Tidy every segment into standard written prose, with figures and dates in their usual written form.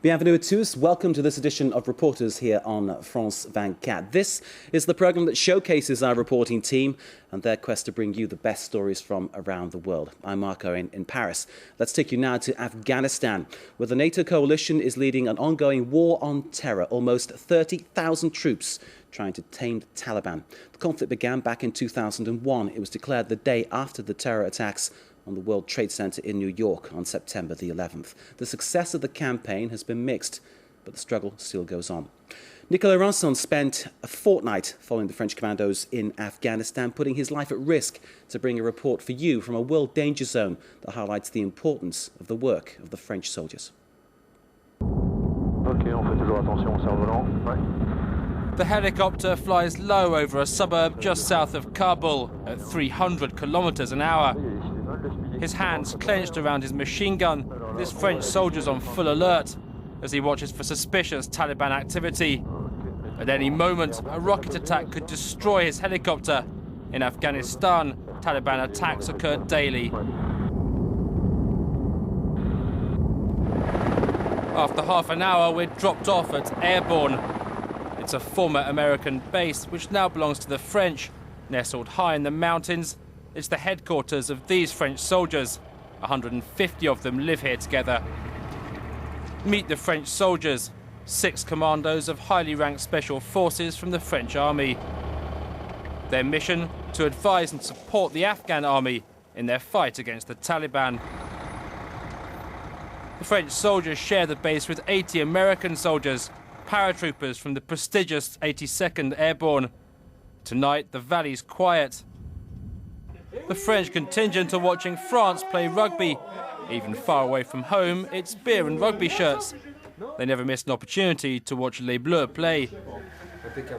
Bienvenue à tous. Welcome to this edition of Reporters here on France 24. This is the programme that showcases our reporting team and their quest to bring you the best stories from around the world. I'm Marco in Paris. Let's take you now to Afghanistan, where the NATO coalition is leading an ongoing war on terror. Almost 30,000 troops trying to tame the Taliban. The conflict began back in 2001. It was declared the day after the terror attacks on the World Trade Center in New York on September the 11th. The success of the campaign has been mixed, but the struggle still goes on. Nicolas Ransom spent a fortnight following the French commandos in Afghanistan, putting his life at risk to bring a report for you from a world danger zone that highlights the importance of the work of the French soldiers. The helicopter flies low over a suburb just south of Kabul at 300 kilometers an hour. His hands clenched around his machine gun, this French soldier's on full alert as he watches for suspicious Taliban activity. At any moment, a rocket attack could destroy his helicopter. In Afghanistan, Taliban attacks occur daily. After half an hour, we're dropped off at Airborne. It's a former American base which now belongs to the French. Nestled high in the mountains, it's the headquarters of these French soldiers. 150 of them live here together. Meet the French soldiers, 6 commandos of highly ranked special forces from the French army. Their mission, to advise and support the Afghan army in their fight against the Taliban. The French soldiers share the base with 80 American soldiers, paratroopers from the prestigious 82nd Airborne. Tonight, the valley's quiet. The French contingent are watching France play rugby. Even far away from home, it's beer and rugby shirts. They never miss an opportunity to watch Les Bleus play.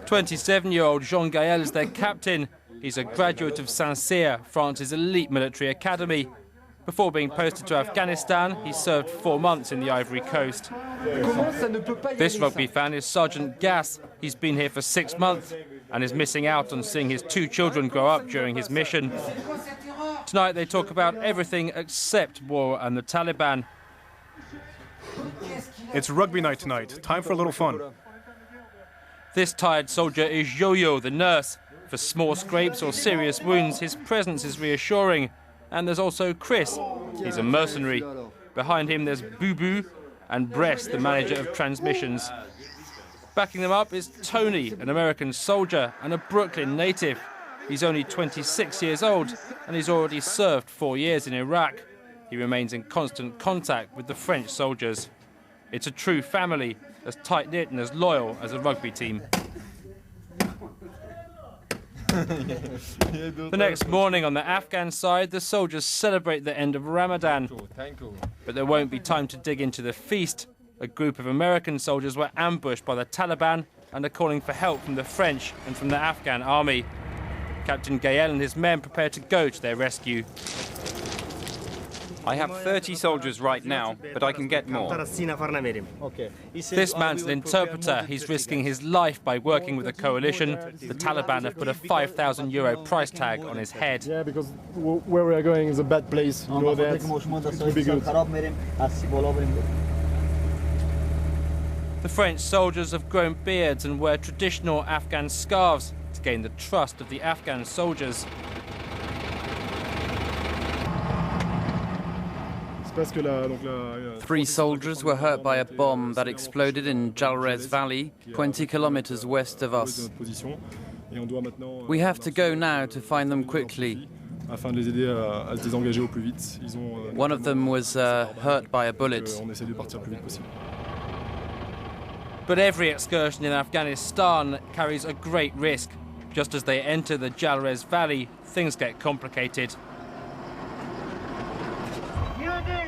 27-year-old Jean Gaël is their captain. He's a graduate of Saint-Cyr, France's elite military academy. Before being posted to Afghanistan, he served 4 months in the Ivory Coast. This rugby fan is Sergeant Gass. He's been here for 6 months and is missing out on seeing his 2 children grow up during his mission. Tonight they talk about everything except war and the Taliban. It's rugby night tonight. Time for a little fun. This tired soldier is Yo-Yo, the nurse. For small scrapes or serious wounds, his presence is reassuring. And there's also Chris. He's a mercenary. Behind him there's Boo-Boo and Bress, the manager of transmissions. Backing them up is Tony, an American soldier and a Brooklyn native. He's only 26 years old and he's already served 4 years in Iraq. He remains in constant contact with the French soldiers. It's a true family, as tight-knit and as loyal as a rugby team. The next morning on the Afghan side, the soldiers celebrate the end of Ramadan. But there won't be time to dig into the feast. A group of American soldiers were ambushed by the Taliban and are calling for help from the French and from the Afghan army. Captain Gaël and his men prepare to go to their rescue. I have 30 soldiers right now, but I can get more. This man's an interpreter. He's risking his life by working with the coalition. The Taliban have put a €5,000 price tag on his head. Yeah, because where we are going is a bad place. You know that. It will be good. The French soldiers have grown beards and wear traditional Afghan scarves to gain the trust of the Afghan soldiers. Three soldiers were hurt by a bomb that exploded in Jalrez Valley, 20 kilometers west of us. We have to go now to find them quickly. One of them was hurt by a bullet. But every excursion in Afghanistan carries a great risk. Just as they enter the Jalrez Valley, things get complicated.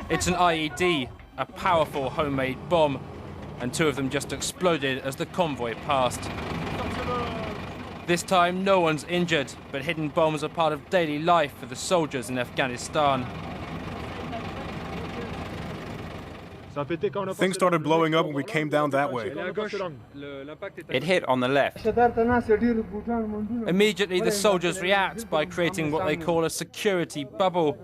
It's an IED, a powerful homemade bomb, and 2 of them just exploded as the convoy passed. This time, no one's injured, but hidden bombs are part of daily life for the soldiers in Afghanistan. Things started blowing up when we came down that way. It hit on the left. Immediately, the soldiers react by creating what they call a security bubble.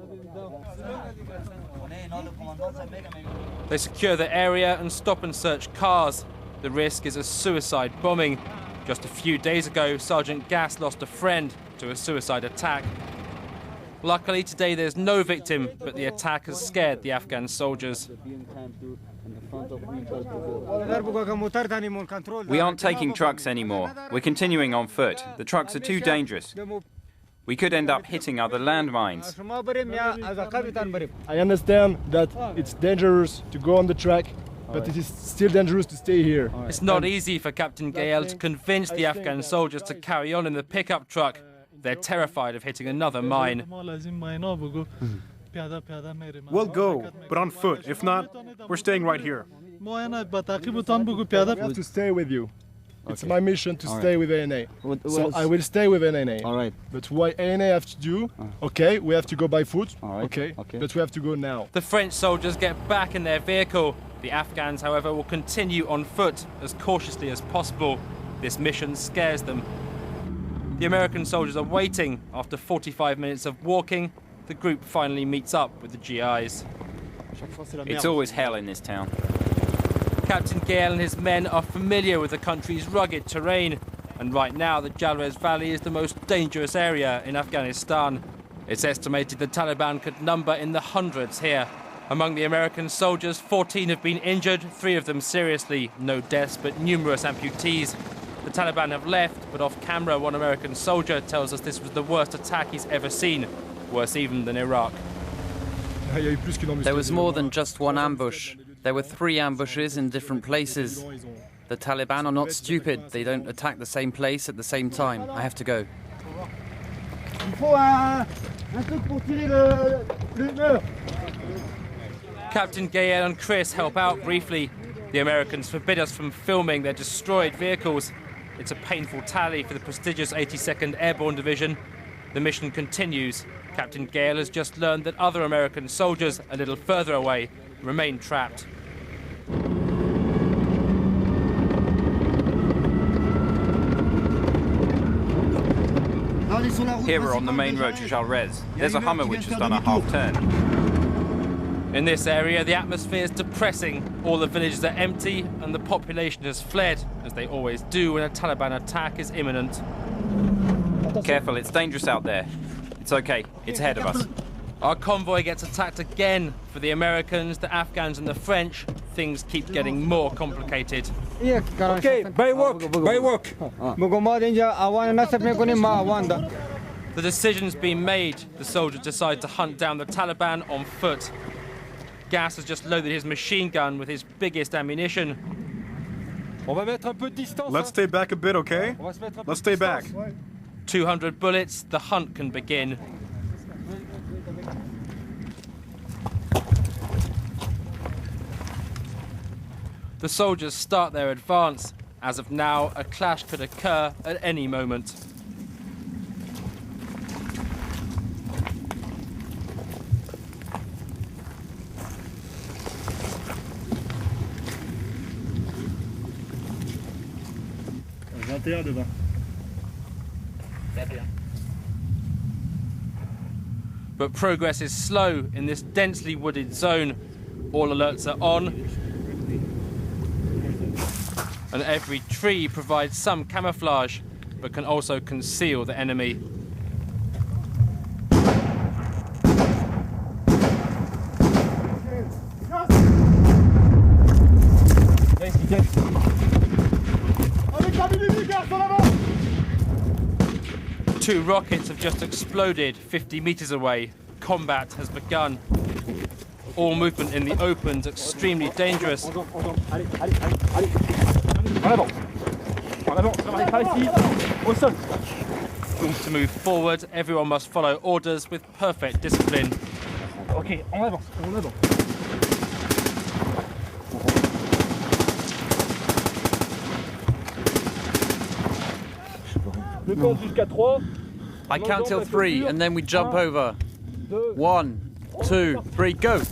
They secure the area and stop and search cars. The risk is a suicide bombing. Just a few days ago, Sergeant Gass lost a friend to a suicide attack. Luckily, today there's no victim, but the attack has scared the Afghan soldiers. We aren't taking trucks anymore. We're continuing on foot. The trucks are too dangerous. We could end up hitting other landmines. I understand that it's dangerous to go on the track, but it is still dangerous to stay here. It's not easy for Captain Gael to convince the Afghan soldiers to carry on in the pickup truck. They're terrified of hitting another mine. We'll go, but on foot. If not, we're staying right here. We have to stay with you. It's my mission to stay with ANA. So I will stay with ANA. All right. But what ANA have to do, okay, we have to go by foot, right. okay, but we have to go now. The French soldiers get back in their vehicle. The Afghans, however, will continue on foot as cautiously as possible. This mission scares them. The American soldiers are waiting. After 45 minutes of walking, the group finally meets up with the GIs. It's always hell in this town. Captain Gael and his men are familiar with the country's rugged terrain, and right now the Jalrez Valley is the most dangerous area in Afghanistan. It's estimated the Taliban could number in the hundreds here. Among the American soldiers, 14 have been injured, 3 of them seriously. No deaths, but numerous amputees. The Taliban have left, but off camera, one American soldier tells us this was the worst attack he's ever seen, worse even than Iraq. There was more than just one ambush. There were 3 ambushes in different places. The Taliban are not stupid. They don't attack the same place at the same time. I have to go. Captain Gael and Chris help out briefly. The Americans forbid us from filming their destroyed vehicles. It's a painful tally for the prestigious 82nd Airborne Division. The mission continues. Captain Gael has just learned that other American soldiers a little further away remain trapped. Here we're on the main road to Jalrez. There's a Hummer which has done a half turn. In this area, the atmosphere is depressing. All the villages are empty and the population has fled, as they always do when a Taliban attack is imminent. Careful, it's dangerous out there. It's okay, it's ahead of us. Our convoy gets attacked again. For the Americans, the Afghans and the French, things keep getting more complicated. Okay, by walk. The decision's been made. The soldiers decide to hunt down the Taliban on foot. Gass has just loaded his machine gun with his biggest ammunition. Let's stay back a bit, okay? Let's stay back. 200 bullets, the hunt can begin. The soldiers start their advance. As of now, a clash could occur at any moment. But progress is slow in this densely wooded zone. All alerts are on, and every tree provides some camouflage, but can also conceal the enemy. Two rockets have just exploded 50 meters away. Combat has begun. All movement in the open is extremely dangerous. To move forward, everyone must follow orders with perfect discipline. Okay, en avant. I count till 3 and then we jump over. 1, 2, 3, go!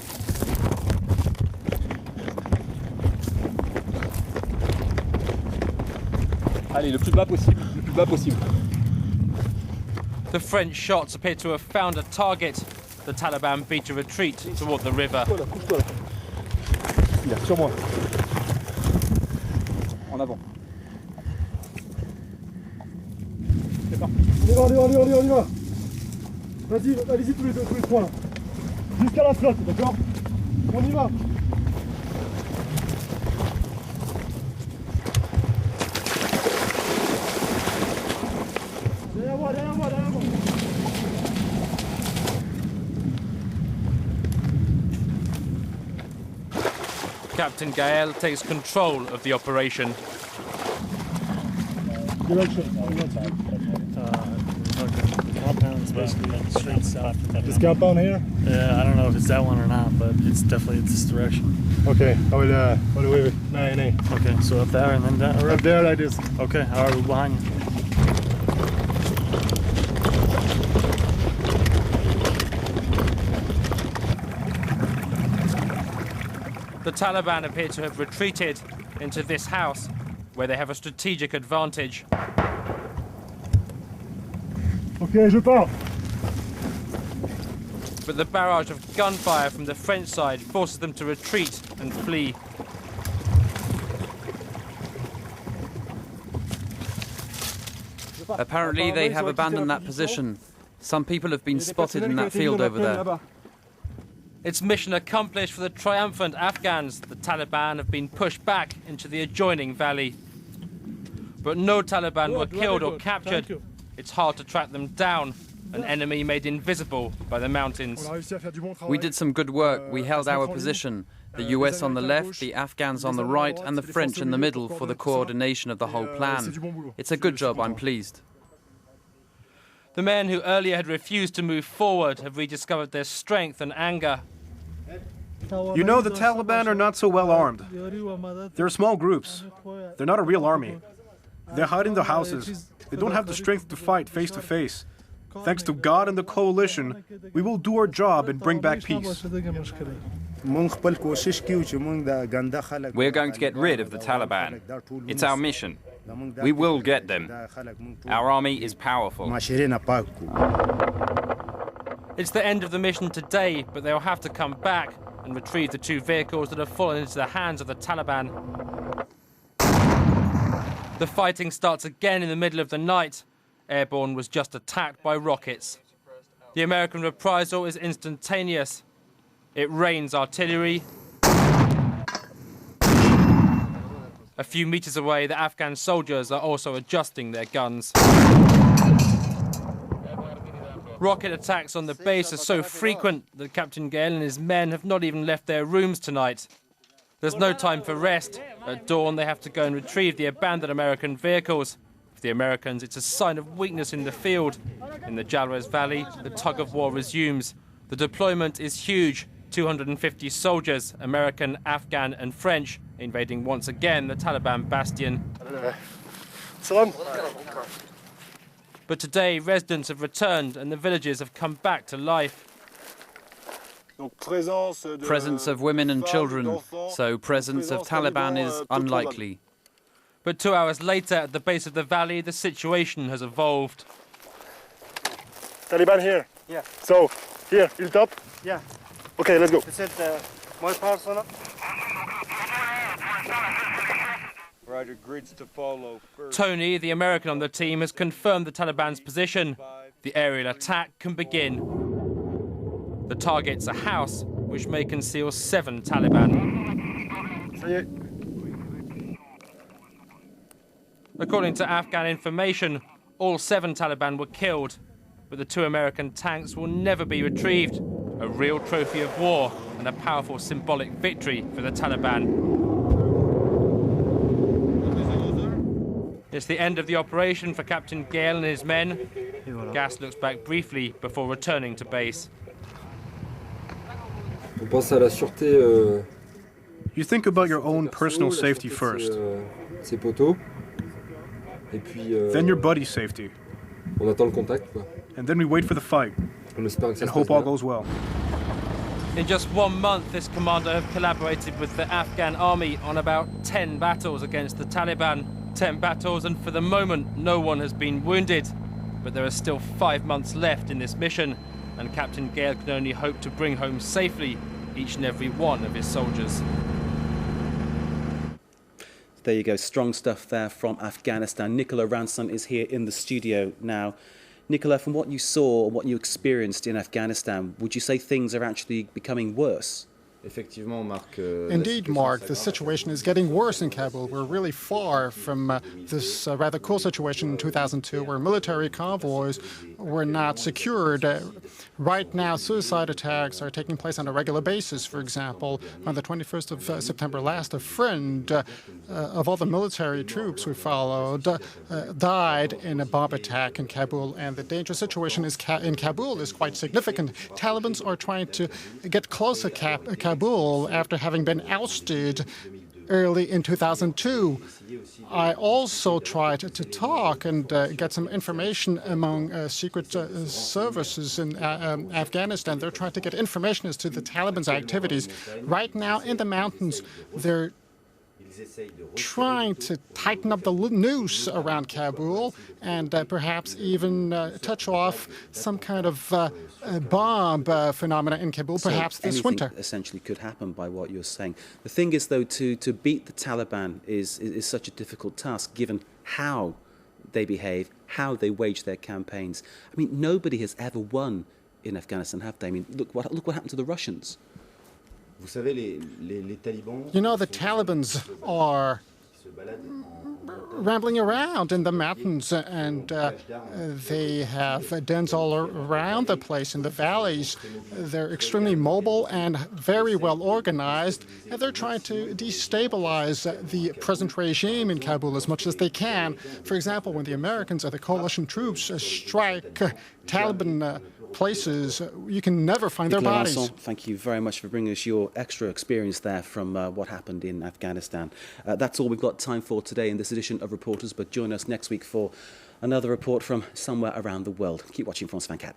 Allez, le plus bas possible, The French shots appear to have found a target. the Taliban beat a retreat toward the river. Sur moi. En avant. On y va. Vas-y, allez-y tous les trois là. Jusqu'à la flotte, d'accord? On y va. Derrière moi. Captain Gael takes control of the operation. Compounds basically straight south. This compound here? Yeah, I don't know if it's that one or not, but it's definitely this direction. Okay, I will wait. Nay. Okay, so up there and then down. Up there like this. Okay, all right, we're behind you. The Taliban appear to have retreated into this house, where they have a strategic advantage. Okay, je pars. But the barrage of gunfire from the French side forces them to retreat and flee. Apparently they have abandoned that position. Some people have been spotted in that field over there. Its mission accomplished for the triumphant Afghans. The Taliban have been pushed back into the adjoining valley. But no Taliban were killed or captured. It's hard to track them down, an enemy made invisible by the mountains. We did some good work. We held our position. The US on the left, the Afghans on the right, and the French in the middle for the coordination of the whole plan. It's a good job, I'm pleased. The men who earlier had refused to move forward have rediscovered their strength and anger. You know, the Taliban are not so well armed. They're small groups. They're not a real army. They hide in the houses. They don't have the strength to fight face to face. Thanks to God and the coalition, we will do our job and bring back peace. We're going to get rid of the Taliban. It's our mission. We will get them. Our army is powerful. It's the end of the mission today, but they'll have to come back and retrieve the two vehicles that have fallen into the hands of the Taliban. The fighting starts again in the middle of the night. Airborne was just attacked by rockets. The American reprisal is instantaneous. It rains artillery. A few meters away, the Afghan soldiers are also adjusting their guns. Rocket attacks on the base are so frequent that Captain Gael and his men have not even left their rooms tonight. There's no time for rest. At dawn, they have to go and retrieve the abandoned American vehicles. For the Americans, it's a sign of weakness in the field. In the Jalwez Valley, the tug-of-war resumes. The deployment is huge. 250 soldiers, American, Afghan and French, invading once again the Taliban bastion. But today, residents have returned and the villages have come back to life. Presence of women and children, so presence of Taliban is unlikely. But 2 hours later, at the base of the valley, the situation has evolved. Taliban here. Yeah. So, here, hilltop. Yeah. Okay, let's go. This is my persona. Roger, grids to follow first. Tony, the American on the team, has confirmed the Taliban's position. The aerial attack can begin. The target's a house, which may conceal 7 Taliban. According to Afghan information, all 7 Taliban were killed, but the 2 American tanks will never be retrieved. A real trophy of war and a powerful symbolic victory for the Taliban. It's the end of the operation for Captain Gael and his men. Gas looks back briefly before returning to base. You think about your own personal safety first. Then your buddy's safety. And then we wait for the fight. And hope all goes well. In just 1 month, this commander has collaborated with the Afghan army on about 10 battles against the Taliban. 10 battles, and for the moment, no one has been wounded. But there are still 5 months left in this mission, and Captain Gale can only hope to bring home safely each and every one of his soldiers. There you go, strong stuff there from Afghanistan. Nicolas Ransom is here in the studio now. Nicolas, from what you saw, what you experienced in Afghanistan, would you say things are actually becoming worse? Indeed, Mark, the situation is getting worse in Kabul. We're really far from this rather cool situation in 2002 where military convoys were not secured. Right now, suicide attacks are taking place on a regular basis. For example, on the 21st of September last, a friend of all the military troops we followed died in a bomb attack in Kabul, and the dangerous situation in Kabul is quite significant. Taliban are trying to get close to Kabul after having been ousted early in 2002. I also tried to talk and get some information among secret services in Afghanistan. They're trying to get information as to the Taliban's activities. Right now in the mountains, they're trying to tighten up the noose around Kabul and perhaps even touch off some kind of bomb phenomena in Kabul, perhaps this winter. Essentially could happen by what you're saying. The thing is, though, to beat the Taliban is such a difficult task, given how they behave, how they wage their campaigns. I mean, nobody has ever won in Afghanistan, have they? I mean, look what happened to the Russians. You know, the Taliban are rambling around in the mountains, and they have dens all around the place in the valleys. They're extremely mobile and very well organized, and they're trying to destabilize the present regime in Kabul as much as they can. For example, when the Americans or the coalition troops strike Taliban places, you can never find their bodies. Ransom, thank you very much for bringing us your extra experience there from what happened in Afghanistan. That's all we've got time for today in this edition of Reporters, but join us next week for another report from somewhere around the world. Keep watching France 24.